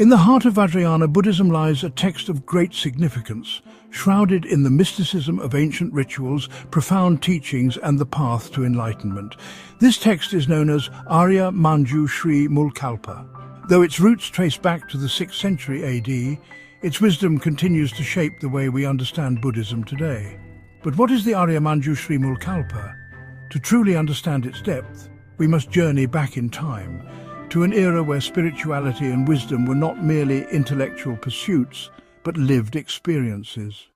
In the heart of Vajrayana Buddhism lies a text of great significance, shrouded in the mysticism of ancient rituals, profound teachings, and the path to enlightenment. This text is known as Arya-manju-shri-mul-kalpa. Though its roots trace back to the 6th century AD, its wisdom continues to shape the way we understand Buddhism today. But what is the Arya-manju-shri-mul-kalpa? To truly understand its depth, we must journey back in time, to an era where spirituality and wisdom were not merely intellectual pursuits, but lived experiences.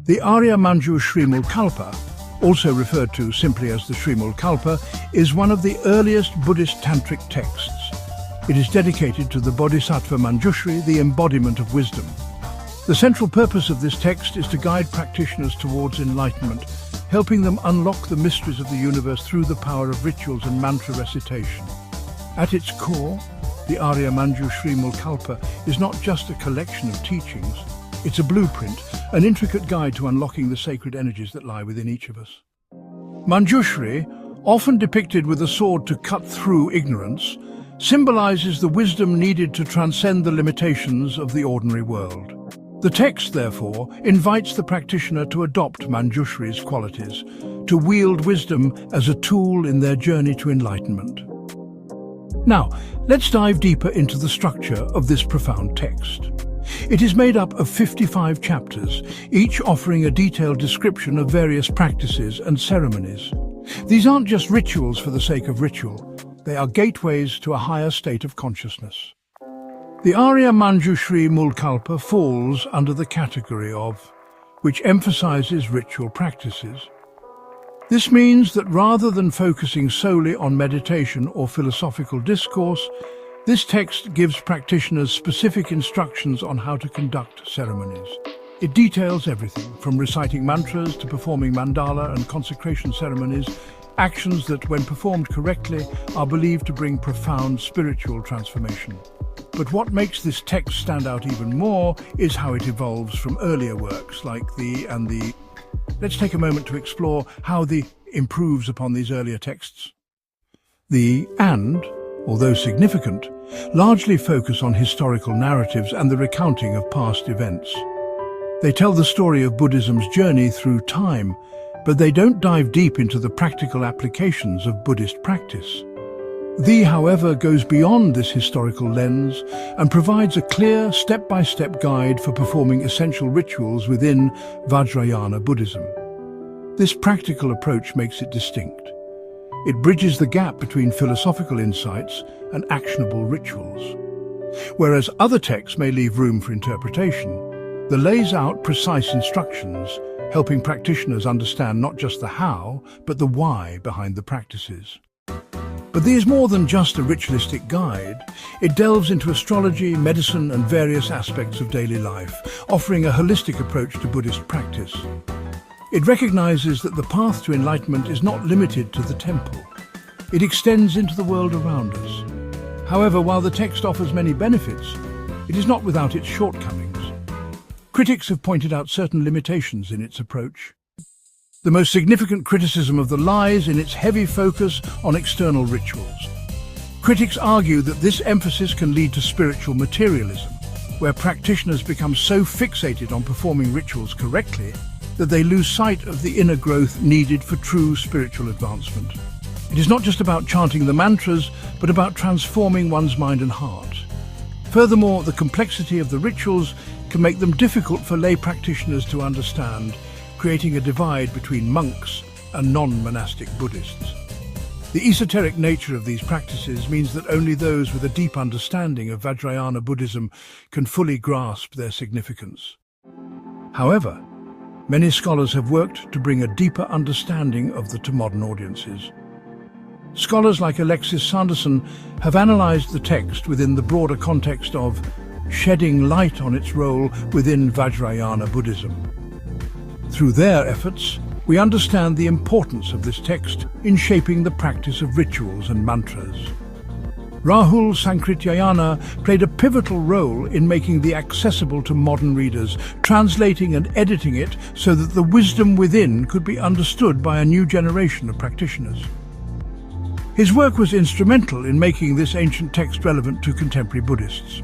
The Arya-manju-shri-mul-kalpa, also referred to simply as the Shri-mul-kalpa, is one of the earliest Buddhist tantric texts. It is dedicated to the Bodhisattva Manjushri, the embodiment of wisdom. The central purpose of this text is to guide practitioners towards enlightenment, helping them unlock the mysteries of the universe through the power of rituals and mantra recitation. At its core, the Arya-manju-shri-mul-kalpa is not just a collection of teachings, it's a blueprint, an intricate guide to unlocking the sacred energies that lie within each of us. Manjushri, often depicted with a sword to cut through ignorance, symbolizes the wisdom needed to transcend the limitations of the ordinary world. The text, therefore, invites the practitioner to adopt Manjushri's qualities, to wield wisdom as a tool in their journey to enlightenment. Now, let's dive deeper into the structure of this profound text. It is made up of 55 chapters, each offering a detailed description of various practices and ceremonies. These aren't just rituals for the sake of ritual, they are gateways to a higher state of consciousness. The Arya-manju-shri-mul-kalpa falls under the category of, which emphasizes ritual practices. This means that rather than focusing solely on meditation or philosophical discourse, this text gives practitioners specific instructions on how to conduct ceremonies. It details everything from reciting mantras to performing mandala and consecration ceremonies, actions that, when performed correctly, are believed to bring profound spiritual transformation. But what makes this text stand out even more is how it evolves from earlier works like the and the. Let's take a moment to explore how the improves upon these earlier texts. The and, although significant, largely focus on historical narratives and the recounting of past events. They tell the story of Buddhism's journey through time, but they don't dive deep into the practical applications of Buddhist practice. The, however, goes beyond this historical lens and provides a clear, step-by-step guide for performing essential rituals within Vajrayana Buddhism. This practical approach makes it distinct. It bridges the gap between philosophical insights and actionable rituals. Whereas other texts may leave room for interpretation, the lays out precise instructions, helping practitioners understand not just the how, but the why behind the practices. But there is more than just a ritualistic guide. It delves into astrology, medicine, and various aspects of daily life, offering a holistic approach to Buddhist practice. It recognizes that the path to enlightenment is not limited to the temple. It extends into the world around us. However, while the text offers many benefits, it is not without its shortcomings. Critics have pointed out certain limitations in its approach. The most significant criticism of the lies in its heavy focus on external rituals. Critics argue that this emphasis can lead to spiritual materialism, where practitioners become so fixated on performing rituals correctly that they lose sight of the inner growth needed for true spiritual advancement. It is not just about chanting the mantras, but about transforming one's mind and heart. Furthermore, the complexity of the rituals can make them difficult for lay practitioners to understand, creating a divide between monks and non-monastic Buddhists. The esoteric nature of these practices means that only those with a deep understanding of Vajrayana Buddhism can fully grasp their significance. However, many scholars have worked to bring a deeper understanding of them to modern audiences. Scholars like Alexis Sanderson have analyzed the text within the broader context of shedding light on its role within Vajrayana Buddhism. Through their efforts, we understand the importance of this text in shaping the practice of rituals and mantras. Rahul Sankrityayana played a pivotal role in making the accessible to modern readers, translating and editing it so that the wisdom within could be understood by a new generation of practitioners. His work was instrumental in making this ancient text relevant to contemporary Buddhists.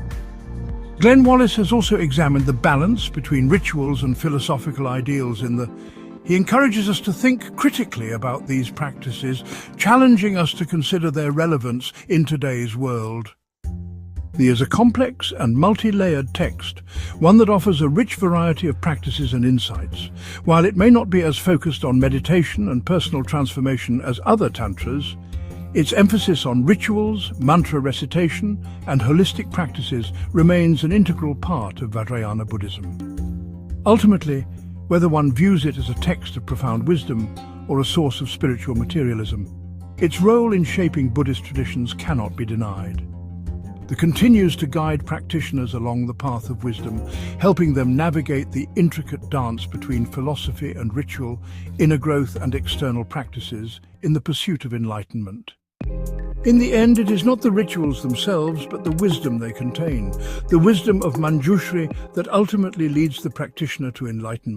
Glenn Wallis has also examined the balance between rituals and philosophical ideals He encourages us to think critically about these practices, challenging us to consider their relevance in today's world. He is a complex and multi-layered text, one that offers a rich variety of practices and insights. While it may not be as focused on meditation and personal transformation as other tantras, its emphasis on rituals, mantra recitation, and holistic practices remains an integral part of Vajrayana Buddhism. Ultimately, whether one views it as a text of profound wisdom or a source of spiritual materialism, its role in shaping Buddhist traditions cannot be denied. It continues to guide practitioners along the path of wisdom, helping them navigate the intricate dance between philosophy and ritual, inner growth and external practices in the pursuit of enlightenment. In the end, it is not the rituals themselves, but the wisdom they contain, the wisdom of Manjushri that ultimately leads the practitioner to enlightenment.